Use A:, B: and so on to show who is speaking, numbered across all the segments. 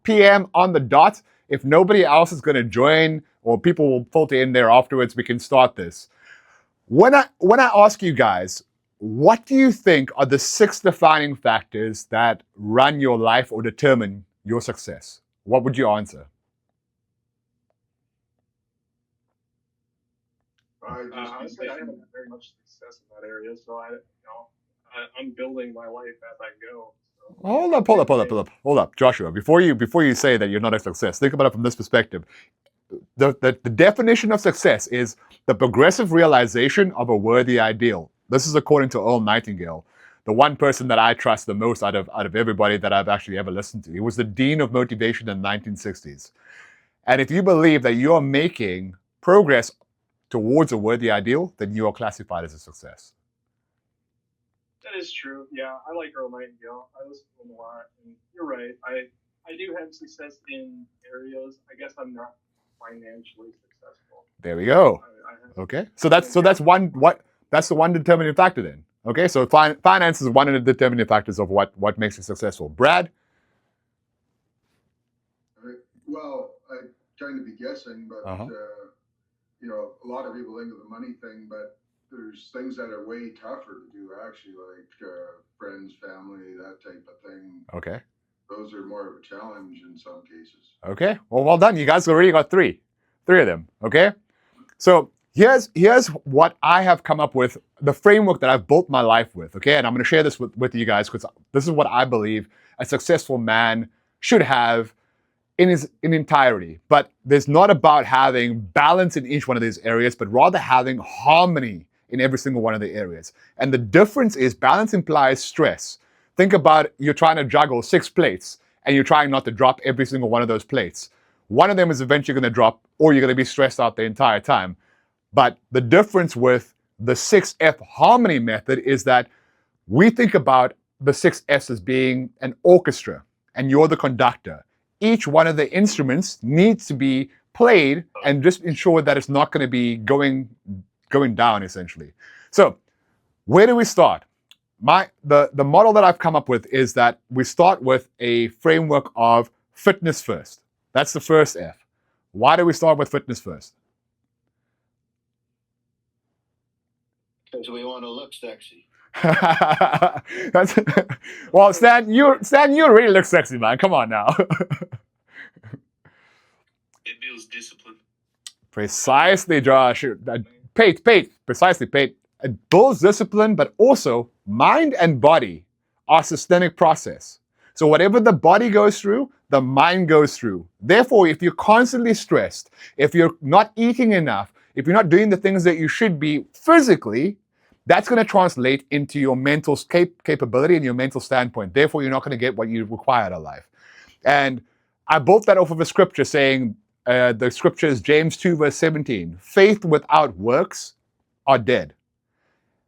A: p.m. on the dot. If nobody else is going to join or people will filter in there afterwards, we can start this. When I ask you guys, what do you think are the 6 defining factors that run your life or determine your success? What would you answer?
B: Honestly, I haven't had very much success in that area, so I'm building my life as I go. So.
A: Hold up, Joshua. Before you say that you're not a success, think about it from this perspective. The definition of success is the progressive realization of a worthy ideal. This is according to Earl Nightingale, the one person that I trust the most out of everybody that I've actually ever listened to. He was the dean of motivation in the 1960s. And if you believe that you're making progress towards a worthy ideal, then you are classified as a success.
B: That is true. Yeah, I like Earl Nightingale. I listen to him a lot, and you're right. I do have success in areas. I guess I'm not financially successful.
A: There we go. Okay, so that's the one determining factor then. Okay, so finance is one of the determining factors of what makes you successful. Brad?
C: Well, I'm trying to be guessing, but a lot of people think of the money thing, but there's things that are way tougher to do actually, like friends, family, that type of thing.
A: Okay.
C: Those are more of a challenge in some cases.
A: Okay, well done. You guys already got three of them. Okay, so here's what I have come up with, the framework that I've built my life with. Okay, and I'm going to share this with you guys because this is what I believe a successful man should have in entirety. But there's not about having balance in each one of these areas, but rather having harmony in every single one of the areas. And the difference is balance implies stress. Think about you're trying to juggle 6 plates and you're trying not to drop every single one of those plates. One of them is eventually going to drop or you're going to be stressed out the entire time. But the difference with the 6F harmony method is that we think about the 6Fs as being an orchestra and you're the conductor. Each one of the instruments needs to be played and just ensure that it's not going to be going down essentially. So where do we start? The model that I've come up with is that we start with a framework of fitness first. That's the first F. Why do we start with fitness first?
D: Because we want to look sexy.
A: Well, Stan, you really look sexy, man. Come on now.
B: It builds discipline.
A: Precisely, Josh. Pate, precisely, Pate. It builds discipline, but also mind and body are systemic process. So whatever the body goes through, the mind goes through. Therefore, if you're constantly stressed, if you're not eating enough, if you're not doing the things that you should be physically, that's going to translate into your mental capability and your mental standpoint. Therefore, you're not going to get what you require out of life. And I built that off of a scripture saying, the scripture is James 2 verse 17. Faith without works are dead.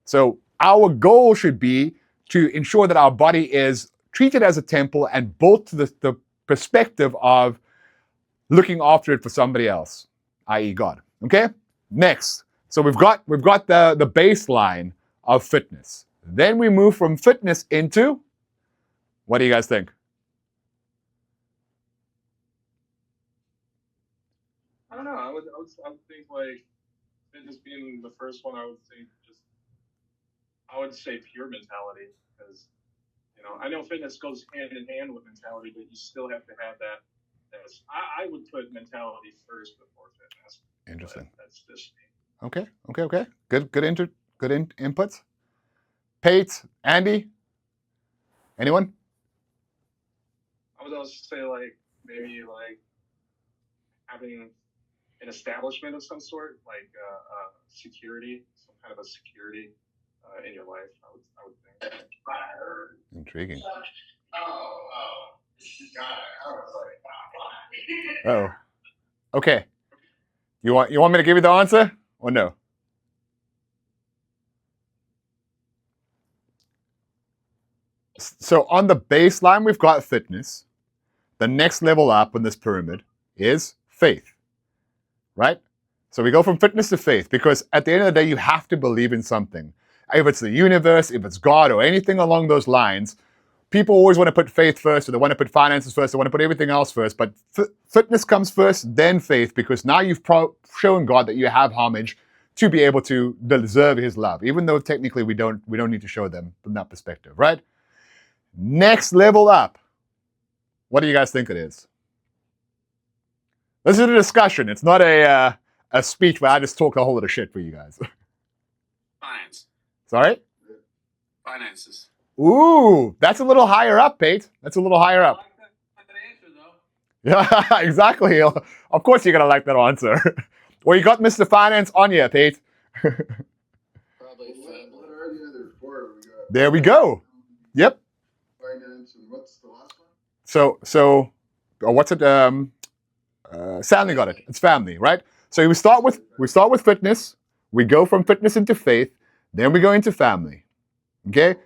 A: So our goal should be to ensure that our body is treated as a temple and built to the perspective of looking after it for somebody else, i.e. God. Okay? Next. So we've got the baseline of fitness. Then we move from fitness into, what do you guys think?
B: I don't know. I would think like fitness being the first one. I would say pure mentality, because I know fitness goes hand in hand with mentality, but you still have to have that. I would put mentality first before fitness.
A: Interesting.
B: That's just me.
A: Okay. Good inputs. Pate, Andy, anyone?
B: I would also say maybe having an establishment of some sort, like security, some kind of a security in your life. I would think.
A: Intriguing.
C: Oh.
A: Okay. You want me to give you the answer or no? So on the baseline, we've got fitness. The next level up in this pyramid is faith, right? So we go from fitness to faith because at the end of the day, you have to believe in something. If it's the universe, if it's God or anything along those lines, people always want to put faith first, or they want to put finances first, they want to put everything else first, but fitness comes first, then faith, because now you've shown God that you have homage to be able to deserve his love, even though technically we don't need to show them from that perspective, right? Next level up. What do you guys think it is? This is a discussion. It's not a speech where I just talk a whole lot of shit for you guys.
E: Finance.
A: Sorry?
E: Finances.
A: Ooh, that's a little higher up, Pate. That's a little higher up.
E: I like that answer, though.
A: Yeah, exactly. Of course you're going to like that answer. Well, you got Mr. Finance on you, Pate.
D: Probably
C: What are the other four? We got
A: There we go. Yep.
C: finance, and what's the last one?
A: So, what's it? Stanley got it. It's family, right? So we start with fitness. We go from fitness into faith. Then we go into family. Okay,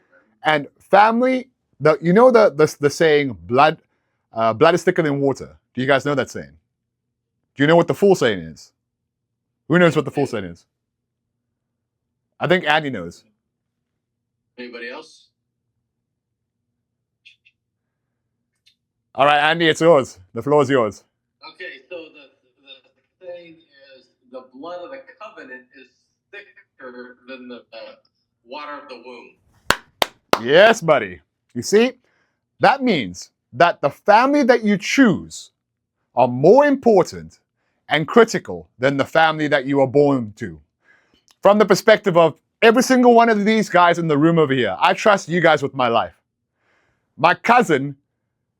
A: and family. The saying, blood is thicker than water. Do you guys know that saying? Do you know what the full saying is? Who knows what the full saying is? I think Andy knows.
E: Anybody else?
A: All right, Andy, it's yours. The floor is yours.
E: Okay, so the saying is the blood of the covenant is thicker than the water of the womb.
A: Yes, buddy. You see, that means that the family that you choose are more important and critical than the family that you are born to. From the perspective of every single one of these guys in the room over here, I trust you guys with my life. My cousin,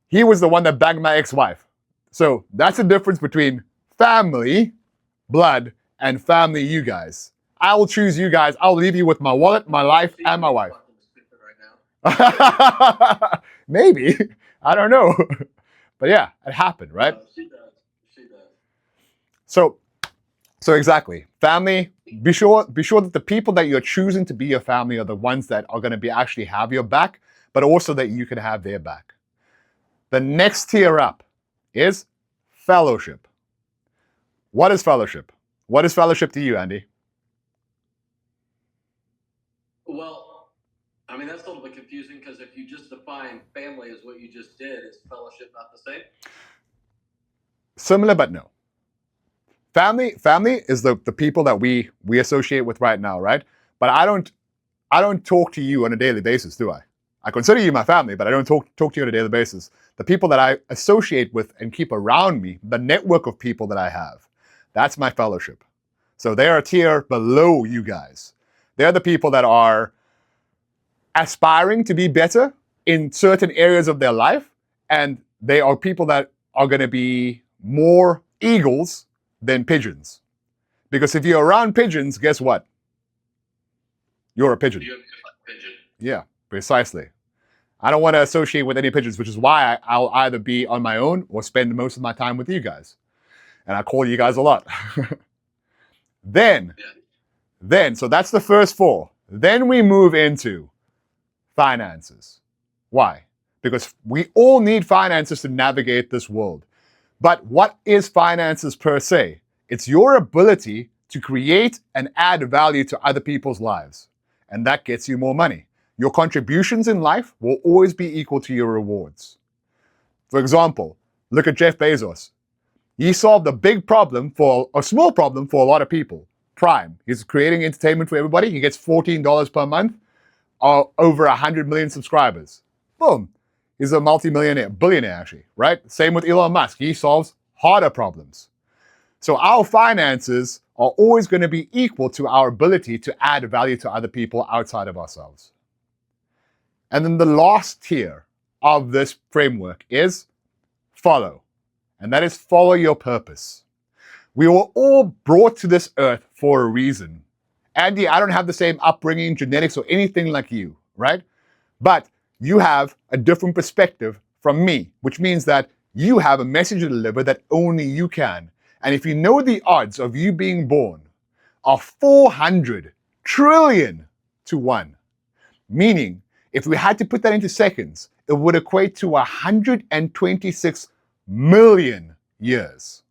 A: he was the one that banged my ex-wife. So that's the difference between family, blood, and family you guys. I will choose you guys. I'll leave you with my wallet, my life, and my wife. Maybe. I don't know. But yeah, it happened, right?
E: She does. She does.
A: So exactly. Family, be sure that the people that you're choosing to be your family are the ones that are going to actually have your back, but also that you can have their back. The next tier up is fellowship. What is fellowship? What is fellowship to you, Andy?
E: Well, I mean, that's a little bit confusing because if you just define family as what you just did, is fellowship not the same?
A: Similar, but no. Family is the people that we associate with right now, right? But I don't talk to you on a daily basis, do I? I consider you my family, but I don't talk to you on a daily basis. The people that I associate with and keep around me, the network of people that I have, that's my fellowship. So they're a tier below you guys. They're the people that are aspiring to be better in certain areas of their life, and they are people that are going to be more eagles than pigeons. Because if you're around pigeons, guess what? You're a pigeon.
E: You're a pigeon.
A: Yeah, precisely. I don't want to associate with any pigeons, which is why I'll either be on my own or spend most of my time with you guys. And I call you guys a lot. Then, so that's the first four. Then we move into finances. Why? Because we all need finances to navigate this world. But what is finances per se? It's your ability to create and add value to other people's lives. And that gets you more money. Your contributions in life will always be equal to your rewards. For example, look at Jeff Bezos. He solved a big problem a small problem for a lot of people. Prime. He's creating entertainment for everybody. He gets $14 per month, over 100 million subscribers. Boom. He's a multi-millionaire, billionaire actually, right? Same with Elon Musk. He solves harder problems. So our finances are always going to be equal to our ability to add value to other people outside of ourselves. And then the last tier of this framework is follow. And that is follow your purpose. We were all brought to this earth for a reason. Andy, I don't have the same upbringing, genetics, or anything like you, right? But you have a different perspective from me, which means that you have a message to deliver that only you can. And if you know the odds of you being born are 400 trillion to 1, meaning if we had to put that into seconds, it would equate to 126 million years.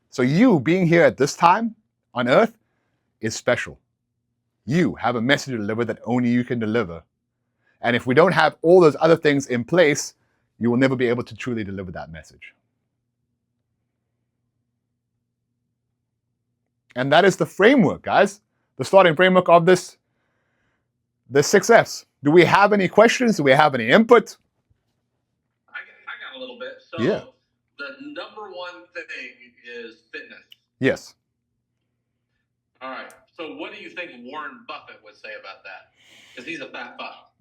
A: So you being here at this time on earth is special. You have a message to deliver that only you can deliver. And if we don't have all those other things in place, you will never be able to truly deliver that message. And that is the framework, guys. The starting framework of the 6 Fs. Do we have any questions? Do we have any input?
E: I got a little bit. So
A: yeah.
E: The number one thing is fitness.
A: Yes.
E: All right. So what do you think Warren Buffett would say about that? Because he's a fat fuck.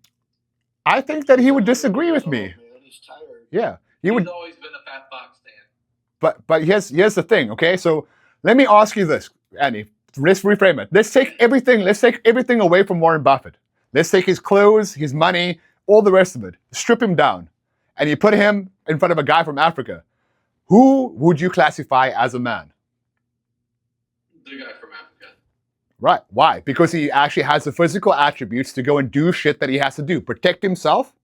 A: I think that he would disagree with me.
D: Man, he's tired.
A: Yeah.
E: He's always been a fat fuck, Stan.
A: But here's the thing, okay? So let me ask you this, Andy. Let's reframe it. Let's take everything away from Warren Buffett. Let's take his clothes, his money, all the rest of it. Strip him down. And you put him in front of a guy from Africa. Who would you classify as a man?
E: The guy from Africa.
A: Right. Why? Because he actually has the physical attributes to go and do shit that he has to do. Protect himself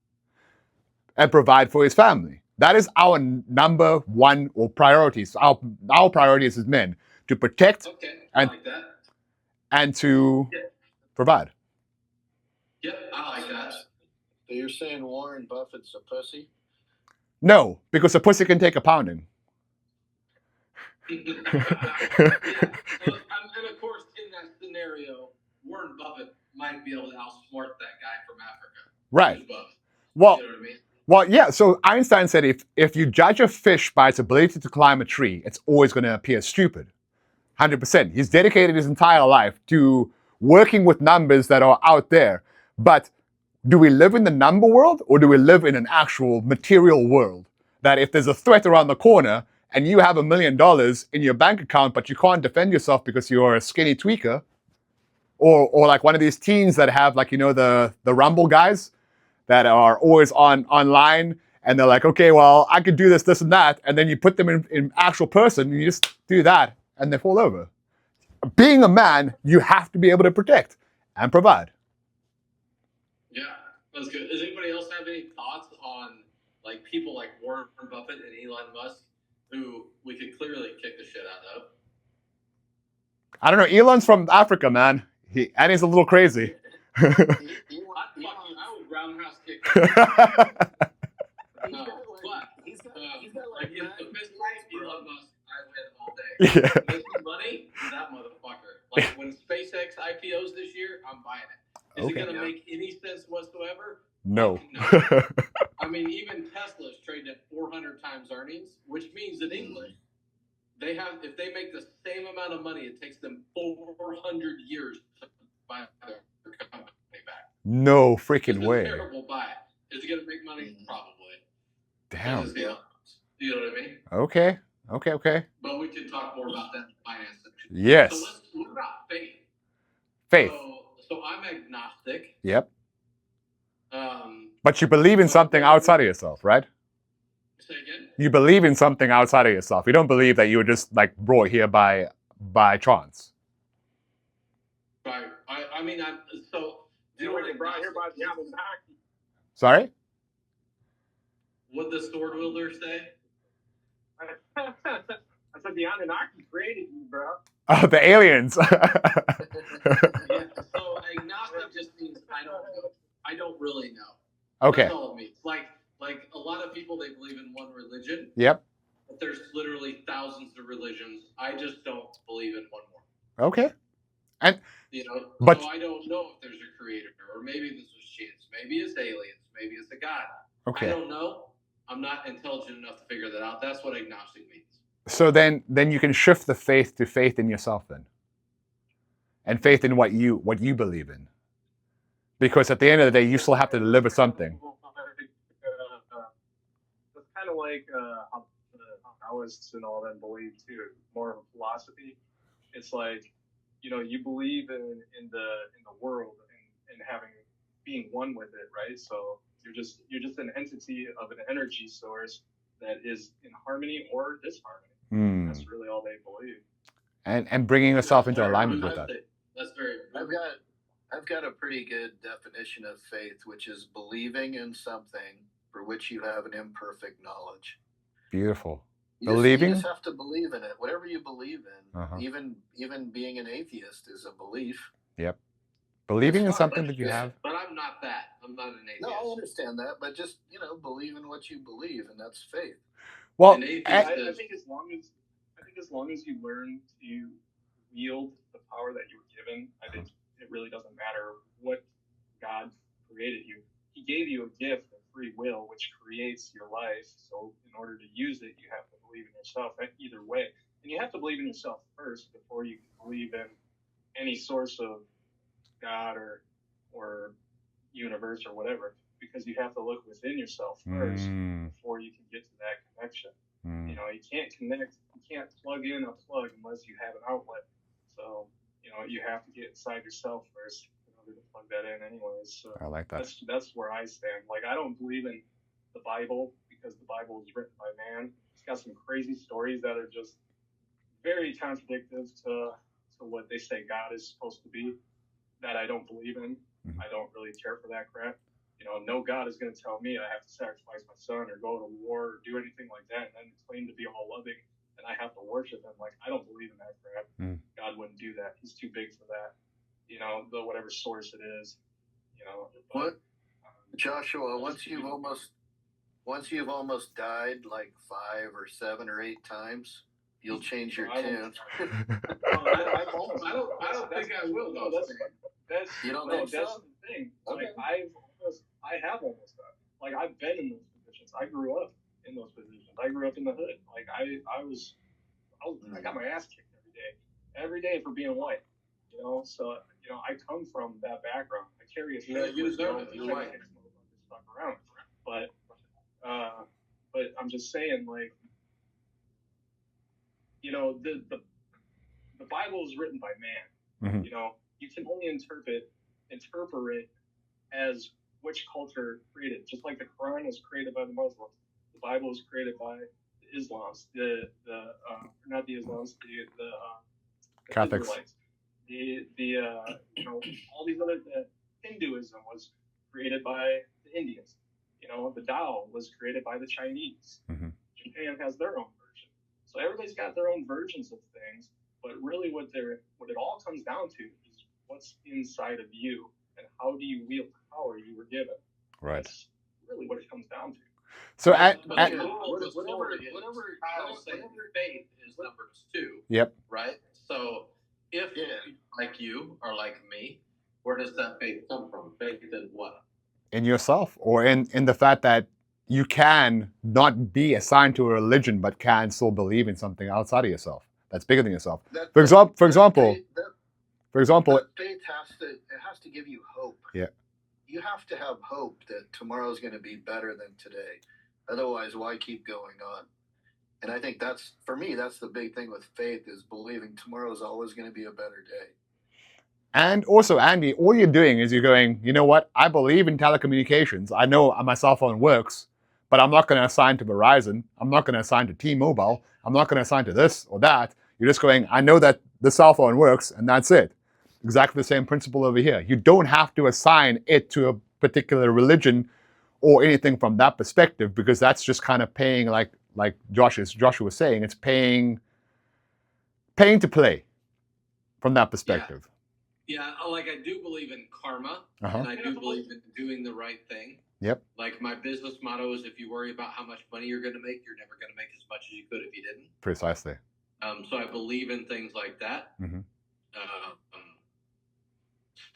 A: and provide for his family. That is our number one priorities. Our priorities as men. To protect and to provide.
E: Yep, I like that.
D: So you're saying Warren Buffett's a pussy?
A: No, because a pussy can take a pounding.
E: And of course, in that scenario, Warren Buffett might be able to outsmart that guy from Africa.
A: Right.
E: Well, you know what I mean?
A: Well, yeah, so Einstein said if you judge a fish by its ability to climb a tree, it's always going to appear stupid. 100%. He's dedicated his entire life to working with numbers that are out there. But do we live in the number world or do we live in an actual material world? That if there's a threat around the corner and you have $1 million in your bank account, but you can't defend yourself because you're a skinny tweaker, or like one of these teens that have like, the Rumble guys that are always online and they're like, okay, well, I could do this, this, and that. And then you put them in actual person and you just do that and they fall over. Being a man, you have to be able to protect and provide.
E: Yeah, that's good. Does anybody else have any thoughts on like people like Warren Buffett and Elon Musk who we could clearly kick the shit out of?
A: I don't know. Elon's from Africa, man. And he's a little crazy.
E: I would roundhouse kick. He's got like the fist fight, Elon Musk. I win all day.
A: Yeah.
E: Making money, that motherfucker. Like when SpaceX IPOs this year, I'm buying it. Is it going to make any sense whatsoever?
A: No.
E: I mean, even Tesla's trading at 400 times earnings, which means in England, if they make the same amount of money, it takes them 400 years to buy their company back.
A: No freaking way.
E: It's a terrible buy. Is it going to make money? Probably.
A: Damn.
E: You know what I mean?
A: Okay.
E: But we can talk more about that in the finance section.
A: Yes.
E: So what about faith?
A: Faith.
E: So I'm agnostic.
A: Yep. But you believe in something outside of yourself, right?
E: Say again?
A: You believe in something outside of yourself. You don't believe that you were just like brought here by chance.
E: Right. I mean, so...
B: You were brought here by the Anunnaki.
A: Sorry?
E: What'd the sword wielder say?
B: I said the Anunnaki created you, bro.
A: Oh, the aliens.
E: Yeah, so agnostic just means I don't know. I don't really know.
A: Okay.
E: That's all it means. Like a lot of people, they believe in one religion.
A: Yep.
E: But there's literally thousands of religions. I just don't believe in one more.
A: Okay. And
E: but so I don't know if there's a creator, or maybe this was chance. Maybe it's aliens. Maybe it's a god.
A: Okay.
E: I don't know. I'm not intelligent enough to figure that out. That's what agnostic means.
A: So then you can shift the faith to faith in yourself then. And faith in what you believe in. Because at the end of the day, you still have to deliver something.
B: It's kind of like how Taoists and all them believe too. More of a philosophy. It's like, you believe in the world and being one with it, right? So you're just an entity of an energy source that is in harmony or disharmony. That's really all they believe.
A: And bringing yourself into alignment with that.
E: That's very.
D: I've got a pretty good definition of faith, which is believing in something for which you have an imperfect knowledge.
A: Beautiful.
D: You just have to believe in it. Whatever you believe in, even being an atheist is a belief.
A: Yep. Believing in
D: It's fine.
A: something that you have.
E: But I'm not that. I'm not an atheist.
D: No, I understand that, but just believe in what you believe, and that's faith.
A: Well,
E: An atheist
B: I
E: is
B: think as long as you learn to wield the power that you were given, I think it really doesn't matter what God created you. He gave you a gift of free will, which creates your life. So in order to use it, you have to believe in yourself either way. And you have to believe in yourself first before you can believe in any source of God or universe or whatever, because you have to look within yourself first before you can get to that connection. You know, you can't plug in a plug unless you have an outlet. So, you know, you have to get inside yourself first in order to plug that in anyways. So
A: I like that.
B: that's where I stand. Like, I don't believe in the Bible because the Bible is written by man. It's got some crazy stories that are just very contradictory to what they say God is supposed to be, that I don't believe in. I don't really care for that crap. You know, no God is going to tell me I have to sacrifice my son or go to war or do anything like that and then claim to be all loving and I have to worship him. Like, I don't believe in that crap. God wouldn't do that. He's too big for that. You know, the whatever source it is. You know.
D: What, Joshua? Once you've almost died like 5 or 7 or 8 times, you'll change your tune.
B: I don't think I will. No, that's
D: you don't
B: no,
D: think
B: that's
D: so?
B: the thing.
D: Okay.
B: Like, I have almost done. Like, I've been in those positions. I grew up in those positions. I grew up in the hood. Like, I got my ass kicked every day for being white. You know, so you know, I come from that background. I carry a
E: you deserve it. You're white.
B: Stuck around, but I'm just saying, like, you know, the Bible is written by man. You know, you can only interpret as which culture created. Just like the Quran was created by the Muslims, the Bible was created by the Islams, not the Islams, the
A: Catholics.
B: Israelites, you know, all these other Hinduism was created by the Indians. You know, the Tao was created by the Chinese. Japan has their own version. So everybody's got their own versions of things, but really what it all comes down to is what's inside of you and how do you wield the power you were given.
A: Right.
B: That's really what it comes down to.
A: So
E: whatever faith is number 2.
A: Yep.
E: Right? So if like you or like me, where does that faith come from? Faith in what?
A: In yourself, or in the fact that you can not be assigned to a religion but can still believe in something outside of yourself that's bigger than yourself. For example,
D: faith has to give you hope.
A: Yeah.
D: You have to have hope that tomorrow is going to be better than today. Otherwise, why keep going on? And I think that's the big thing with faith, is believing tomorrow is always going to be a better day.
A: And also, Andy, all you're doing is you're going, you know what? I believe in telecommunications. I know my cell phone works, but I'm not going to assign to Verizon. I'm not going to assign to T-Mobile. I'm not going to assign to this or that. You're just going, I know that the cell phone works, and that's it. Exactly the same principle over here. You don't have to assign it to a particular religion or anything from that perspective, because that's just kind of paying, like Joshua was saying, it's paying to play from that perspective.
E: Yeah, like, I do believe in karma, and I do believe in doing the right thing.
A: Yep.
E: Like, my business motto is, if you worry about how much money you're going to make, you're never going to make as much as you could if you didn't.
A: Precisely.
E: So I believe in things like that.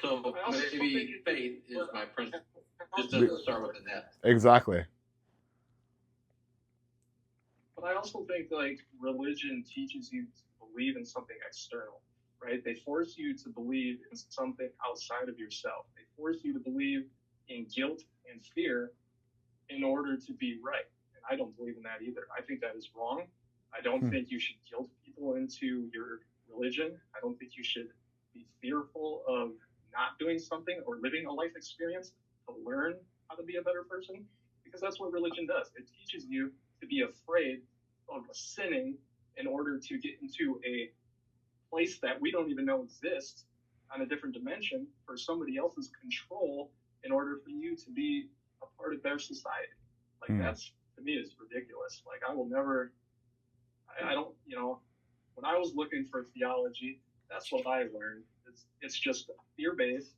E: So maybe faith is my principle. It just doesn't start with an F.
A: Exactly.
B: But I also think, like, religion teaches you to believe in something external, right? They force you to believe in something outside of yourself. They force you to believe in guilt and fear in order to be right. And I don't believe in that either. I think that is wrong. I don't think you should guilt people into your religion. I don't think you should be fearful of not doing something or living a life experience to learn how to be a better person, because that's what religion does. It teaches you to be afraid of sinning in order to get into a place that we don't even know exists on a different dimension for somebody else's control in order for you to be a part of their society. Like, that's, to me, is ridiculous. Like, I will never, I don't, you know, when I was looking for theology, that's what I learned. It's just fear-based,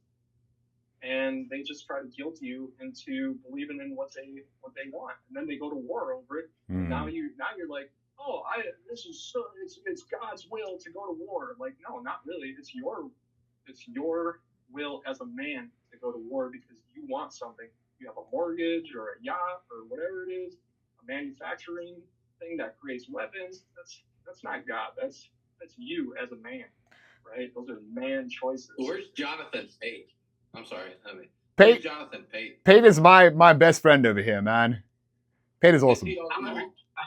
B: and they just try to guilt you into believing in what they want, and then they go to war over it. And now you're like, oh, this is so it's God's will to go to war. Like, no, not really. It's your will as a man to go to war because you want something. You have a mortgage or a yacht or whatever it is, a manufacturing thing that creates weapons. That's not God. That's you as a man, right? Those are man choices.
E: Where's Jonathan Pate? I'm sorry,
A: Pate,
E: Jonathan Pate.
A: Pate is my best friend over here, man. Pate is awesome.
E: I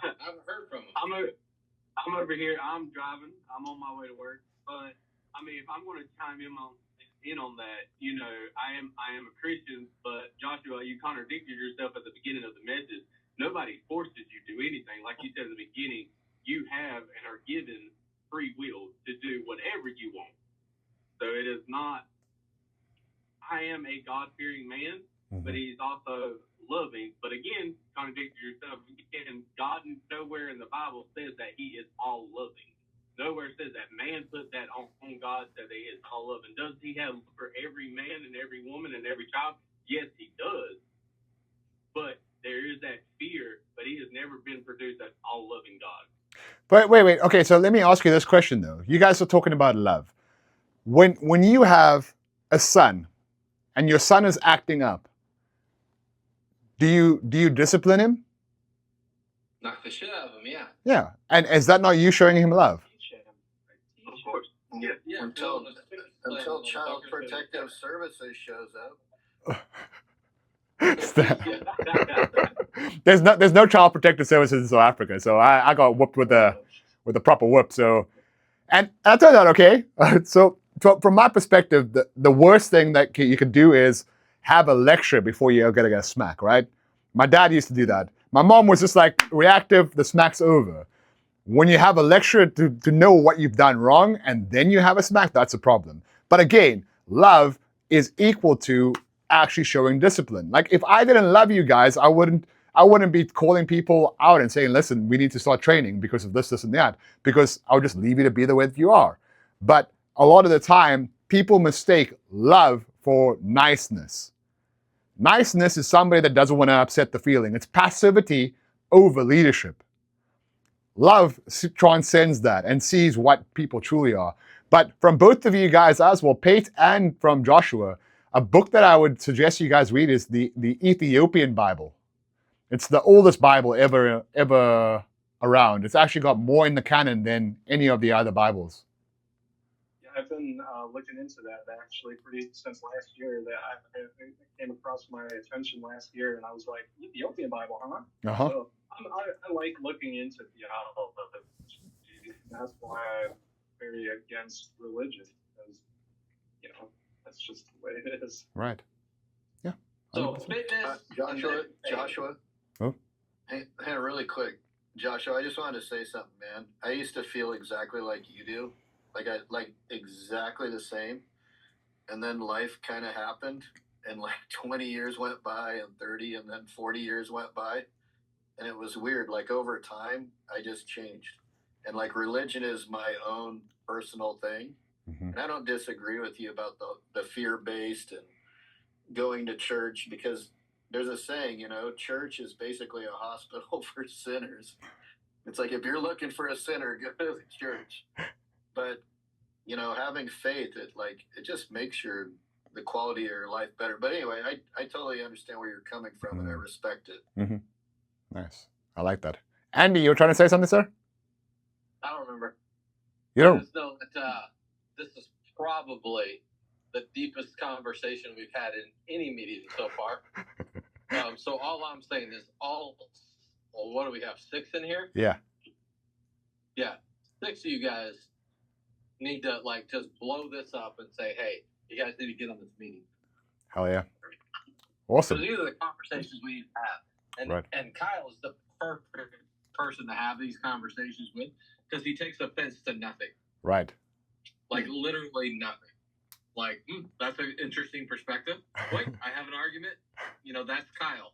E: haven't heard from him.
F: I'm over here. I'm driving. I'm on my way to work. But I mean, if I'm going to chime in on that, you know, I am a Christian, but Joshua, you contradicted yourself at the beginning of the message. Nobody forces you to do anything. Like you said in the beginning, you have and are given free will to do whatever you want. So it is not, I am a God-fearing man, but he's also loving. But again, contradicting yourself, again, God nowhere in the Bible says that he is all loving. Nowhere says that man put that on God, that he is all loving. Does he have for every man and every woman and every child? Yes, he does. But there is that fear, but he has never been produced as all loving God.
A: But wait. Okay, so let me ask you this question though. You guys are talking about love. When you have a son, and your son is acting up, do you discipline him?
E: Knock the shit out of him, yeah.
A: Yeah, and is that not you showing him love?
F: Of course.
E: Yeah.
D: Until Child Protective Services shows up.
A: There's no child protective services in South Africa, so I got whooped with a proper whoop. So, and I turned out okay. So from my perspective, the worst thing that you can do is have a lecture before you're gonna get a smack, right? My dad used to do that. My mom was just like reactive. The smack's over. When you have a lecture to know what you've done wrong and then you have a smack, that's a problem. But again, love is equal to actually showing discipline. Like if I didn't love you guys, I wouldn't be calling people out and saying, listen, we need to start training because of this, and that, because I would just leave you to be the way that you are. But a lot of the time, people mistake love for niceness. Niceness is somebody that doesn't want to upset the feeling. It's passivity over leadership. Love transcends that and sees what people truly are. But from both of you guys as well, Pate and from Joshua, a book that I would suggest you guys read is the Ethiopian Bible. It's the oldest Bible ever around. It's actually got more in the canon than any of the other Bibles.
B: Yeah, I've been looking into that actually since last year. That it came across my attention last year, and I was like, Ethiopian Bible, huh?
A: Uh-huh.
B: So I like looking into theology. That's why I'm very against religion, because that's just the way it is.
A: Right. Yeah.
E: So fitness,
D: Joshua.
A: Oh.
D: Hey, really quick, Joshua. I just wanted to say something, man. I used to feel exactly like you do, like exactly the same, and then life kind of happened, and like 20 years went by, and 30, and then 40 years went by, and it was weird. Like over time, I just changed, and like religion is my own personal thing.
A: Mm-hmm.
D: And I don't disagree with you about the fear-based and going to church, because there's a saying, church is basically a hospital for sinners. It's like, if you're looking for a sinner, go to the church. But, having faith, it just makes the quality of your life better. But anyway, I totally understand where you're coming from, and I respect it.
A: Mm-hmm. Nice. I like that. Andy, you were trying to say something, sir?
E: I don't remember.
A: You don't?
E: I just know that this is probably the deepest conversation we've had in any meeting so far. So all I'm saying is what do we have, 6 in here?
A: Yeah.
E: Yeah. 6 of you guys need to just blow this up and say, hey, you guys need to get on this meeting.
A: Hell yeah. Awesome.
E: Because these are the conversations we have.
A: Right.
E: And Kyle's the perfect person to have these conversations with, because he takes offense to nothing.
A: Right.
E: Like literally nothing. Like, that's an interesting perspective. Wait, I have an argument. That's Kyle.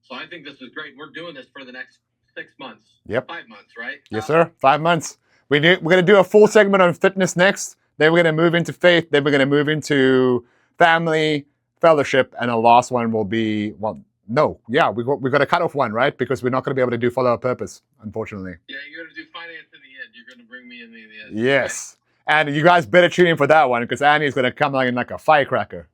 E: So I think this is great. We're doing this for the next 6 months.
A: Yep.
E: 5 months, right?
A: Yes, sir. 5 months. We're going to do a full segment on fitness next. Then we're going to move into faith. Then we're going to move into family, fellowship, and the last one will be, well, no, yeah, we got to cut off one, right? Because we're not going to be able to do follow-up purpose, unfortunately.
E: Yeah, you're going to do finance in the end. You're going to bring me in the end.
A: Yes. Right? And you guys better tune in for that one, because Andy's going to come in like a firecracker.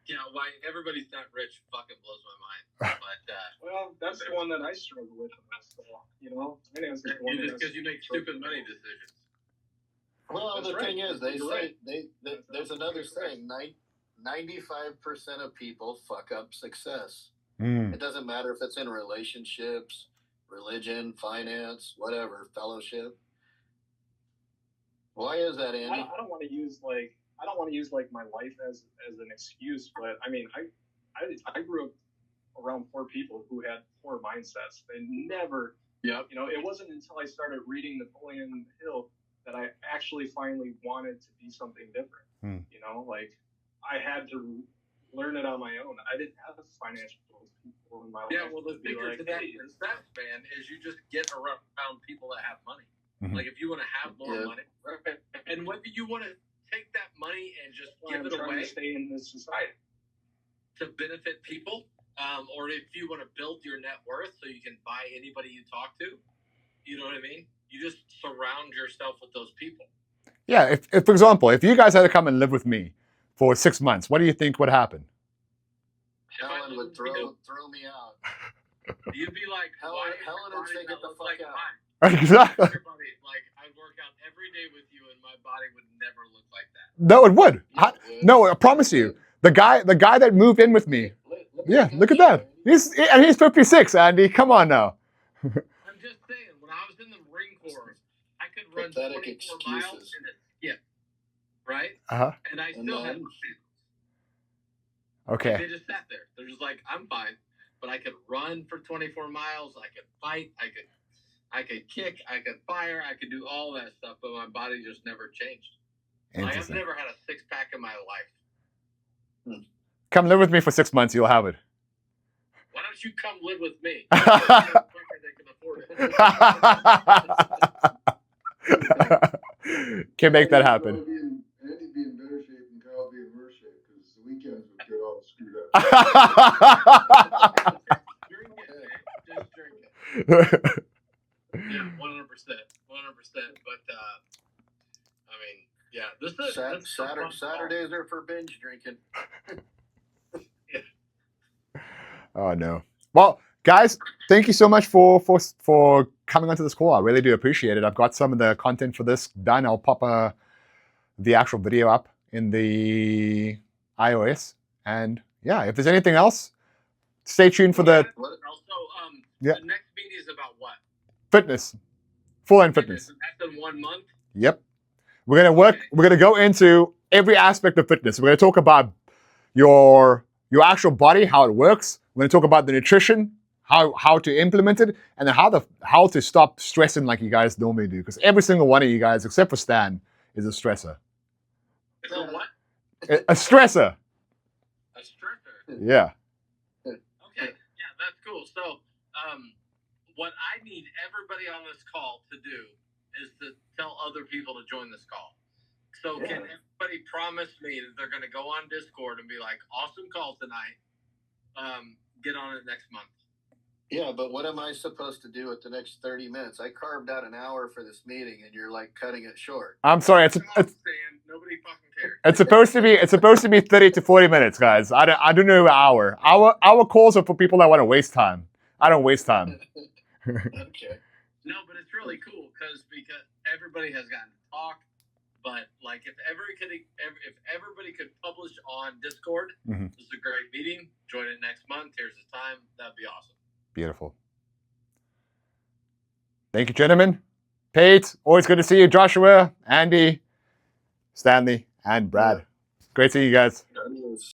E: Yeah, why everybody's not rich fucking blows my mind. But
B: well, that's the one that I struggle with the most, you know. Finance is the one
E: just because you make stupid money decisions.
D: Well, the thing is, they say there's another saying: 95% of people fuck up success. It doesn't matter if it's in relationships, religion, finance, whatever, fellowship. Why is that, Andy?
B: I don't want to use my life as an excuse, but I mean, I grew up around poor people who had poor mindsets. They never, you know, it wasn't until I started reading Napoleon Hill that I actually finally wanted to be something different. You know, like I had to learn it on my own. I didn't have financial people in my life.
E: Yeah, well, the secret to that success, man, is you just get around people that have money. Like if you want to have more money, and whether you want to take that money and just give it away
B: to stay in this society
E: to benefit people, or if you want to build your net worth so you can buy anybody you talk to, you know what I mean? You just surround yourself with those people.
A: Yeah, if for example, if you guys had to come and live with me for 6 months, what do you think would happen?
D: Helen would throw me out.
E: You'd be like,
D: Helen would say, get the fuck out.
A: Exactly.
E: Like, I'd work out every day with you and my body would never look like that.
A: No, it would. No, I promise you. The guy that moved in with me. Yeah, look at that. He's 56, Andy. Come on now.
E: I'm just saying, when I was in the Marine Corps, I could run 24 miles in a skip, right? And I still had my feelings.
A: Okay.
E: They just sat there. They're just like, I'm fine, but I could run for 24 miles. I could fight. I could kick. I could fire. I could do all that stuff, but my body just never changed. I've never had a six-pack in my life.
A: Come live with me for 6 months. You'll have it.
E: Why don't you come live with me?
A: Can make that happen.
C: Andy be in better shape and Kyle be in worse shape because the weekends would get all screwed up.
E: Drink it, man. Just drink it. Yeah, 100%. 100%. But, I mean, yeah.
D: Saturdays are for binge drinking.
A: Oh, no. Well, guys, thank you so much for coming onto this call. I really do appreciate it. I've got some of the content for this done. I'll pop the actual video up in the iOS. And yeah, if there's anything else, stay tuned for the...
E: Also, the next meeting is about what?
A: Fitness. Full-on fitness.
E: That's in 1 month?
A: Yep. We're going to go into every aspect of fitness. We're going to talk about your actual body, how it works. We're going to talk about the nutrition, how to implement it, and then how to stop stressing like you guys normally do. Because every single one of you guys, except for Stan, is a stressor.
E: It's a what?
A: A stressor.
E: A stressor?
A: Yeah.
E: Okay, yeah, that's cool. So, what I need everybody on this call to do is to tell other people to join this call. So can everybody promise me that they're going to go on Discord and be like, awesome call tonight, get on it next month?
D: Yeah, but what am I supposed to do with the next 30 minutes? I carved out an hour for this meeting, and you're like cutting it short.
A: I'm sorry. It's
E: nobody fucking cares.
A: It's supposed to be 30 to 40 minutes, guys. I don't know an hour. Our calls are for people that want to waste time. I don't waste time.
D: Okay.
E: No, but it's really cool because everybody has gotten to talk. But like, if everybody could publish on Discord, this is a great meeting. Join it next month. Here's the time. That'd be awesome.
A: Beautiful. Thank you, gentlemen. Pete, always good to see you. Joshua, Andy, Stanley, and Brad. Great seeing you guys.